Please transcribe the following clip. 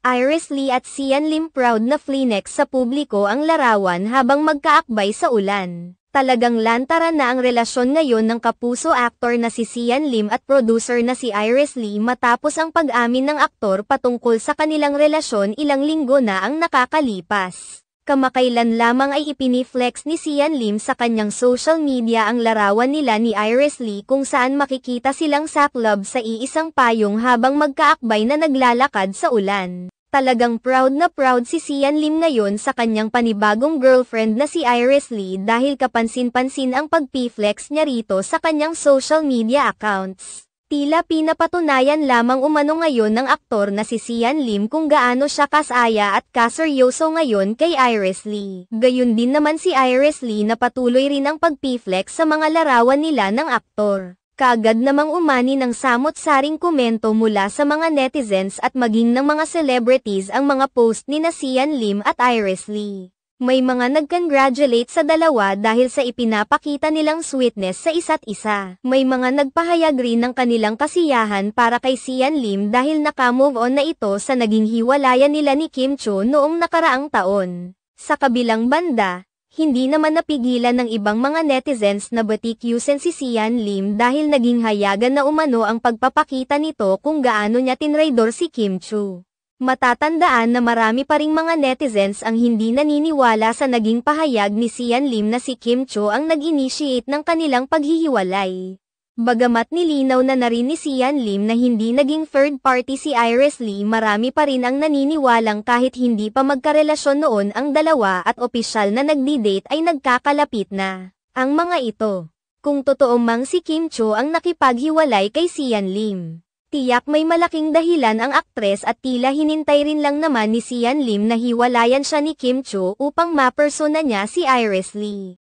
Iris Lee at Sian Lim proud na flinex sa publiko ang larawan habang magkaakbay sa ulan. Talagang lantaran na ang relasyon ngayon ng kapuso aktor na si Sian Lim at producer na si Iris Lee matapos ang pag-amin ng aktor patungkol sa kanilang relasyon ilang linggo na ang nakakalipas. Kamakailan lamang ay ipiniflex ni Sian Lim sa kanyang social media ang larawan nila ni Iris Lee kung saan makikita silang saklab sa iisang payong habang magkaakbay na naglalakad sa ulan. Talagang proud na proud si Sian Lim ngayon sa kanyang panibagong girlfriend na si Iris Lee dahil kapansin-pansin ang pagpiflex niya rito sa kanyang social media accounts. Tila pinapatunayan lamang umano ngayon ng aktor na si Sian Lim kung gaano siya kasaya at kaseryoso ngayon kay Iris Lee. Gayun din naman si Iris Lee na patuloy rin ang pagpiflex sa mga larawan nila ng aktor. Kaagad namang umani ng samot-saring komento mula sa mga netizens at maging ng mga celebrities ang mga post ni na Sian Lim at Iris Lee. May mga nag-congratulate sa dalawa dahil sa ipinapakita nilang sweetness sa isa't isa. May mga nagpahayag rin ng kanilang kasiyahan para kay Sian Lim dahil nakamove on na ito sa naging hiwalayan nila ni Kim Chiu noong nakaraang taon. Sa kabilang banda, hindi naman napigilan ng ibang mga netizens na batikusin si Sian Lim dahil naging hayagan na umano ang pagpapakita nito kung gaano niya tinraidor si Kim Chiu. Matatandaan na marami pa ring mga netizens ang hindi naniniwala sa naging pahayag ni Sian Lim na si Kim Chiu ang nag-initiate ng kanilang paghihiwalay. Bagamat nilinaw na rin ni Sian Lim na hindi naging third party si Iris Lee, marami pa rin ang naniniwalang kahit hindi pa magkarelasyon noon ang dalawa at opisyal na nagdi-date ay nagkakalapit na ang mga ito. Kung totoo mang si Kim Chiu ang nakipaghiwalay kay Sian Lim, tiyak may malaking dahilan ang aktres at tila hinintay rin lang naman ni Sian Lim na hiwalayan siya ni Kim Chiu upang mapersona niya si Iris Lee.